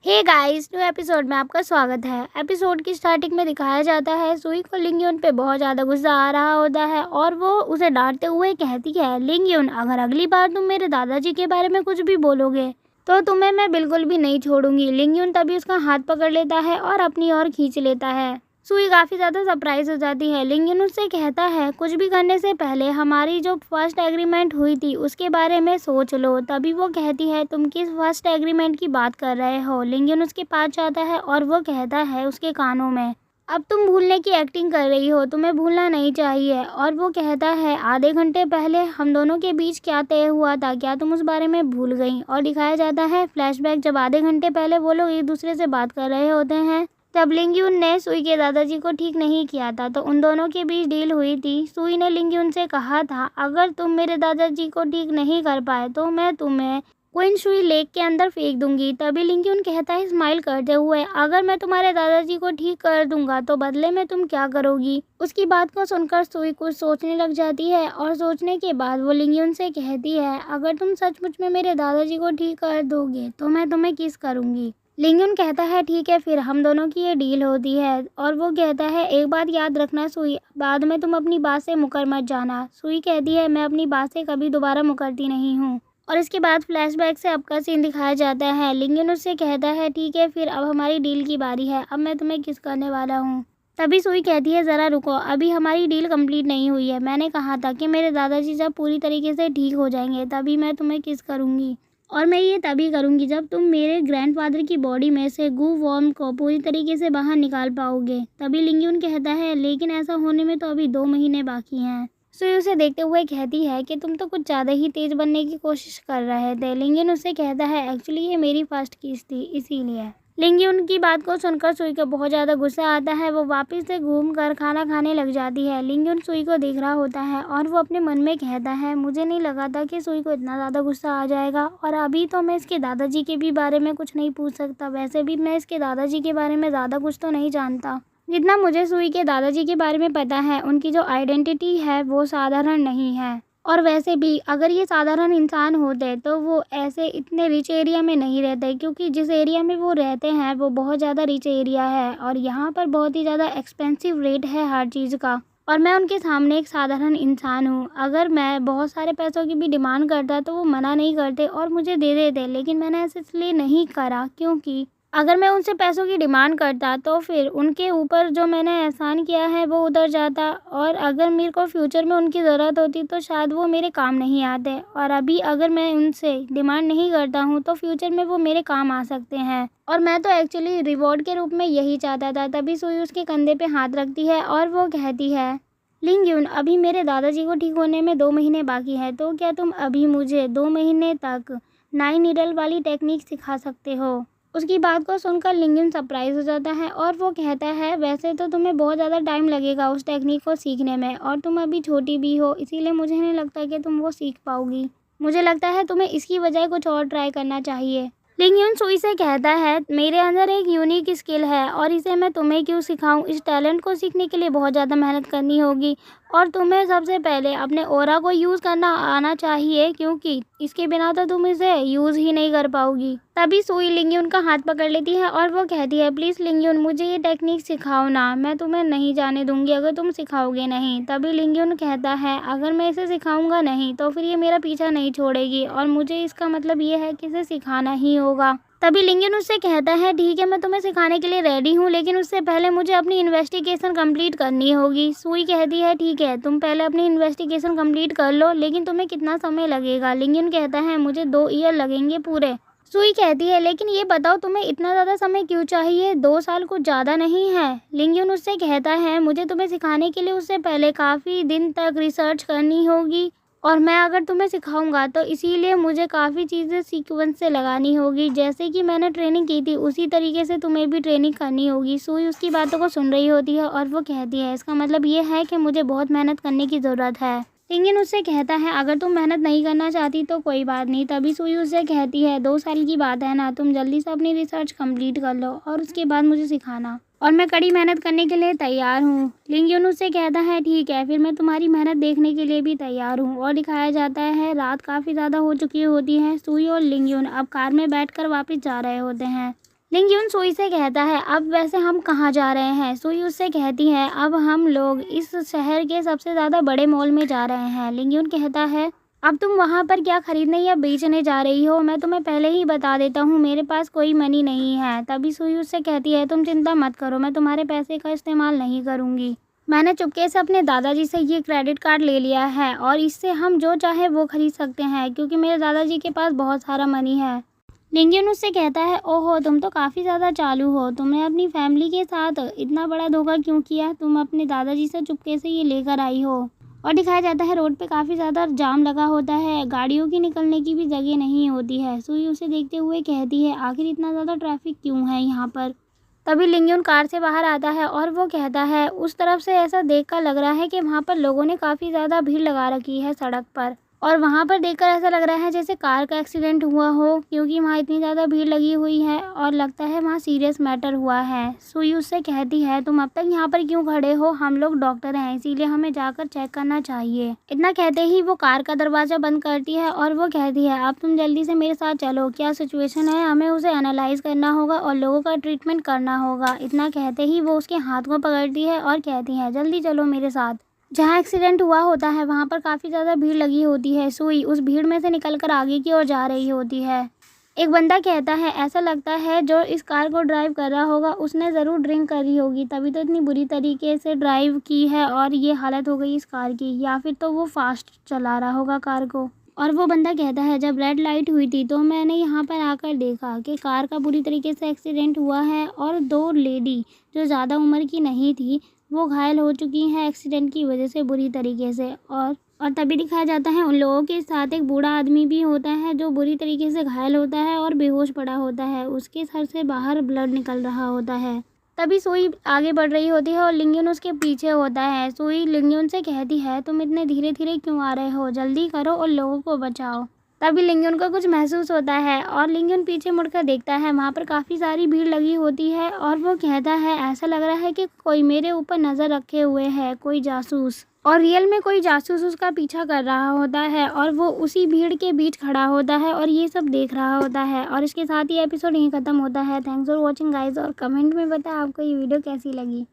Hey guys, new episode में आपका स्वागत है। एपिसोड की स्टार्टिंग में दिखाया जाता है सुई को लिंगयुन पे बहुत ज़्यादा गुस्सा आ रहा होता है और वो उसे डांटते हुए कहती है, लिंगयुन अगर अगली बार तुम मेरे दादाजी के बारे में कुछ भी बोलोगे तो तुम्हें मैं बिल्कुल भी नहीं छोड़ूंगी। लिंगयुन तभी उसका हाथ पकड़ लेता है और अपनी ओर खींच लेता है। सुई काफ़ी ज़्यादा सरप्राइज हो जाती है। लिंगयुन उससे कहता है, कुछ भी करने से पहले हमारी जो फर्स्ट एग्रीमेंट हुई थी उसके बारे में सोच लो। तभी वो कहती है, तुम किस फर्स्ट एग्रीमेंट की बात कर रहे हो। लिंगयुन उसके पास जाता है और वो कहता है उसके कानों में, अब तुम भूलने की एक्टिंग कर रही हो, तुम्हें भूलना नहीं चाहिए। और वो कहता है, आधे घंटे पहले हम दोनों के बीच क्या तय हुआ था, क्या तुम उस बारे में भूल गई। और दिखाया जाता है फ्लैशबैक, जब आधे घंटे पहले वो लोग एक दूसरे से बात कर रहे होते हैं तब लिंगयुन ने सुई के दादाजी को ठीक नहीं किया था, तो उन दोनों के बीच डील हुई थी। सुई ने लिंगयुन से कहा था, अगर तुम मेरे दादाजी को ठीक नहीं कर पाए तो मैं तुम्हें क्विनशुई लेक के अंदर फेंक दूंगी। तभी लिंगयुन कहता है स्माइल करते हुए, अगर मैं तुम्हारे दादाजी को ठीक कर दूंगा तो बदले में तुम क्या करोगी। उसकी बात को सुनकर सुई कुछ सोचने लग जाती है और सोचने के बाद वो लिंगयुन से कहती है, अगर तुम सचमुच में मेरे दादाजी को ठीक कर दोगे तो मैं तुम्हें किस करूंगी। लिंगयुन कहता है, ठीक है, फिर हम दोनों की ये डील होती है। और वो कहता है, एक बात याद रखना सुई, बाद में तुम अपनी बात से मुकर मत जाना। सुई कहती है, मैं अपनी बात से कभी दोबारा मुकरती नहीं हूँ। और इसके बाद फ्लैशबैक से अब का सीन दिखाया जाता है। लिंगयुन उससे कहता है, ठीक है, फिर अब हमारी डील की बारी है, अब मैं तुम्हें किस करने वाला हूँ। तभी सुई कहती है, ज़रा रुको, अभी हमारी डील कंप्लीट नहीं हुई है। मैंने कहा था कि मेरे दादाजी जब पूरी तरीके से ठीक हो जाएंगे तभी मैं तुम्हें किस करूँगी, और मैं ये तभी करूँगी जब तुम मेरे ग्रैंडफादर की बॉडी में से गू वॉर्म को पूरी तरीके से बाहर निकाल पाओगे। तभी लिंगयुन कहता है, लेकिन ऐसा होने में तो अभी 2 महीने बाकी हैं। सुई उसे देखते हुए कहती है कि तुम तो कुछ ज़्यादा ही तेज़ बनने की कोशिश कर रहे थे। लिंगयुन उससे कहता है, एक्चुअली ये मेरी फर्स्ट किस थी इसीलिए। लिंगयुन की बात को सुनकर सुई को बहुत ज़्यादा गुस्सा आता है। वो वापस से घूमकर खाना खाने लग जाती है। लिंगयुन सुई को देख रहा होता है और वो अपने मन में कहता है, मुझे नहीं लगा था कि सुई को इतना ज़्यादा गुस्सा आ जाएगा, और अभी तो मैं इसके दादाजी के भी बारे में कुछ नहीं पूछ सकता। वैसे भी मैं इसके दादाजी के बारे में ज़्यादा कुछ तो नहीं जानता। जितना मुझे सुई के दादाजी के बारे में पता है, उनकी जो आइडेंटिटी है वो साधारण नहीं है। और वैसे भी अगर ये साधारण इंसान होते तो वो ऐसे इतने रिच एरिया में नहीं रहते, क्योंकि जिस एरिया में वो रहते हैं वो बहुत ज़्यादा रिच एरिया है और यहाँ पर बहुत ही ज़्यादा एक्सपेंसिव रेट है हर चीज़ का। और मैं उनके सामने एक साधारण इंसान हूँ। अगर मैं बहुत सारे पैसों की भी डिमांड करता तो वो मना नहीं करते और मुझे दे देते, लेकिन मैंने ऐसे इसलिए नहीं करा क्योंकि अगर मैं उनसे पैसों की डिमांड करता तो फिर उनके ऊपर जो मैंने एहसान किया है वो उतर जाता, और अगर मेरे को फ्यूचर में उनकी ज़रूरत होती तो शायद वो मेरे काम नहीं आते। और अभी अगर मैं उनसे डिमांड नहीं करता हूँ तो फ्यूचर में वो मेरे काम आ सकते हैं, और मैं तो एक्चुअली रिवॉर्ड के रूप में यही चाहता था। तभी सुई उसके कंधे पे हाथ रखती है और वो कहती है, लिंगयुन अभी मेरे दादाजी को ठीक होने में 2 महीने बाकी है, तो क्या तुम अभी मुझे 2 महीने तक 9 नीडल वाली टेक्निक सिखा सकते हो। उसकी बात को सुनकर लिंगयुन सरप्राइज हो जाता है और वो कहता है, वैसे तो तुम्हें बहुत ज़्यादा टाइम लगेगा उस टेक्निक को सीखने में, और तुम अभी छोटी भी हो, इसीलिए मुझे नहीं लगता कि तुम वो सीख पाओगी। मुझे लगता है तुम्हें इसकी बजाय कुछ और ट्राई करना चाहिए। लिंगयुन सुई से कहता है, मेरे अंदर एक यूनिक स्किल है और इसे मैं तुम्हें क्यों सिखाऊं। इस टैलेंट को सीखने के लिए बहुत ज़्यादा मेहनत करनी होगी और तुम्हें सबसे पहले अपने ऑरा को यूज़ करना आना चाहिए, क्योंकि इसके बिना तो तुम इसे यूज़ ही नहीं कर पाओगी। तभी सुई लिंगयुन का हाथ पकड़ लेती है और वो कहती है, प्लीज़ लिंगयुन मुझे ये टेक्निक सिखाओ ना, मैं तुम्हें नहीं जाने दूंगी अगर तुम सिखाओगे नहीं। तभी लिंगयुन कहता है, अगर मैं इसे सिखाऊंगा नहीं तो फिर ये मेरा पीछा नहीं छोड़ेगी और मुझे इसका मतलब ये है कि इसे सिखाना ही होगा। तभी लिंगयुन उससे कहता है, ठीक है, मैं तुम्हें सिखाने के लिए रेडी हूँ, लेकिन उससे पहले मुझे अपनी इन्वेस्टिगेशन कंप्लीट करनी होगी। सुई कहती है, ठीक है, तुम पहले अपनी इन्वेस्टिगेशन कंप्लीट कर लो, लेकिन तुम्हें कितना समय लगेगा। लिंगयुन कहता है, मुझे 2 ईयर लगेंगे पूरे। सुई कहती है, लेकिन ये बताओ तुम्हें इतना ज़्यादा समय क्यों चाहिए, 2 साल कुछ ज़्यादा नहीं है। लिंगयुन उससे कहता है, मुझे तुम्हें सिखाने के लिए उससे पहले काफ़ी दिन तक रिसर्च करनी होगी, और मैं अगर तुम्हें सिखाऊंगा तो इसीलिए मुझे काफ़ी चीज़ें सीक्वेंस से लगानी होगी, जैसे कि मैंने ट्रेनिंग की थी उसी तरीके से तुम्हें भी ट्रेनिंग करनी होगी। सुई उसकी बातों को सुन रही होती है और वो कहती है, इसका मतलब ये है कि मुझे बहुत मेहनत करने की ज़रूरत है। लिंगयुन उससे कहता है, अगर तुम मेहनत नहीं करना चाहती तो कोई बात नहीं। तभी सुई उससे कहती है, 2 साल की बात है ना, तुम जल्दी से अपनी रिसर्च कंप्लीट कर लो और उसके बाद मुझे सिखाना, और मैं कड़ी मेहनत करने के लिए तैयार हूँ। लिंगयुन उससे कहता है, ठीक है, फिर मैं तुम्हारी मेहनत देखने के लिए भी तैयार हूँ। और दिखाया जाता है रात काफ़ी ज़्यादा हो चुकी होती है। सुई और लिंगयुन अब कार में बैठकर वापस जा रहे होते हैं। लिंग सुई से कहता है, अब वैसे हम कहाँ जा रहे हैं? सुई उससे कहती है, अब हम लोग इस शहर के सबसे ज़्यादा बड़े मॉल में जा रहे हैं। लिंग कहता है, अब तुम वहाँ पर क्या खरीदने या बेचने जा रही हो? मैं तुम्हें पहले ही बता देता हूँ, मेरे पास कोई मनी नहीं है। तभी सुई उससे कहती है, तुम चिंता मत करो, मैं तुम्हारे पैसे का इस्तेमाल नहीं करूँगी। मैंने चुपके से अपने दादाजी से ये क्रेडिट कार्ड ले लिया है और इससे हम जो चाहे वो खरीद सकते हैं, क्योंकि मेरे दादाजी के पास बहुत सारा मनी है। लिंगियन उससे कहता है, ओहो तुम तो काफ़ी ज़्यादा चालू हो, तुमने अपनी फैमिली के साथ इतना बड़ा धोखा क्यों किया? तुम अपने दादाजी से चुपके से ये लेकर आई हो। और दिखाया जाता है रोड पे काफ़ी ज़्यादा जाम लगा होता है, गाड़ियों की निकलने की भी जगह नहीं होती है। सुई उसे देखते हुए कहती है, आखिर इतना ज़्यादा ट्रैफिक क्यों है यहाँ पर? तभी लिंगियन कार से बाहर आता है और वो कहता है, उस तरफ से ऐसा देखकर लग रहा है कि वहाँ पर लोगों ने काफ़ी ज़्यादा भीड़ लगा रखी है सड़क पर, और वहाँ पर देखकर ऐसा लग रहा है जैसे कार का एक्सीडेंट हुआ हो, क्योंकि वहाँ इतनी ज़्यादा भीड़ लगी हुई है और लगता है वहाँ सीरियस मैटर हुआ है। सुई उससे कहती है, तुम अब तक यहाँ पर क्यों खड़े हो? हम लोग डॉक्टर हैं, इसीलिए हमें जाकर चेक करना चाहिए। इतना कहते ही वो कार का दरवाज़ा बंद करती है और वो कहती है, अब तुम जल्दी से मेरे साथ चलो, क्या सिचुएशन है, हमें उसे एनालाइज करना होगा और लोगों का ट्रीटमेंट करना होगा। इतना कहते ही वो उसके हाथ को पकड़ती है और कहती है, जल्दी चलो मेरे साथ। जहाँ एक्सीडेंट हुआ होता है वहाँ पर काफ़ी ज़्यादा भीड़ लगी होती है। सुई उस भीड़ में से निकलकर आगे की ओर जा रही होती है। एक बंदा कहता है, ऐसा लगता है जो इस कार को ड्राइव कर रहा होगा उसने ज़रूर ड्रिंक करी होगी, तभी तो इतनी बुरी तरीके से ड्राइव की है और ये हालत हो गई इस कार की, या फिर तो वो फास्ट चला रहा होगा कार को। और वो बंदा कहता है, जब रेड लाइट हुई थी तो मैंने यहाँ पर आकर देखा कि कार का बुरी तरीके से एक्सीडेंट हुआ है और 2 लेडी जो ज़्यादा उम्र की नहीं थी वो घायल हो चुकी हैं एक्सीडेंट की वजह से बुरी तरीके से। और तभी दिखाया जाता है उन लोगों के साथ एक बूढ़ा आदमी भी होता है जो बुरी तरीके से घायल होता है और बेहोश पड़ा होता है, उसके सर से बाहर ब्लड निकल रहा होता है। तभी सुई आगे बढ़ रही होती है और लिंगियन उसके पीछे होता है। सुई लिंगियन से कहती है, तुम इतने धीरे धीरे क्यों आ रहे हो? जल्दी करो और लोगों को बचाओ। तभी लिंगियन को कुछ महसूस होता है और लिंगियन पीछे मुड़कर देखता है, वहाँ पर काफ़ी सारी भीड़ लगी होती है और वो कहता है, ऐसा लग रहा है कि कोई मेरे ऊपर नज़र रखे हुए है, कोई जासूस। और रियल में कोई जासूस उसका पीछा कर रहा होता है और वो उसी भीड़ के बीच खड़ा होता है और ये सब देख रहा होता है। और इसके साथ ही एपिसोड यहीं ख़त्म होता है। थैंक्स फॉर वॉचिंग गाइज, और कमेंट में बताएं आपको ये वीडियो कैसी लगी।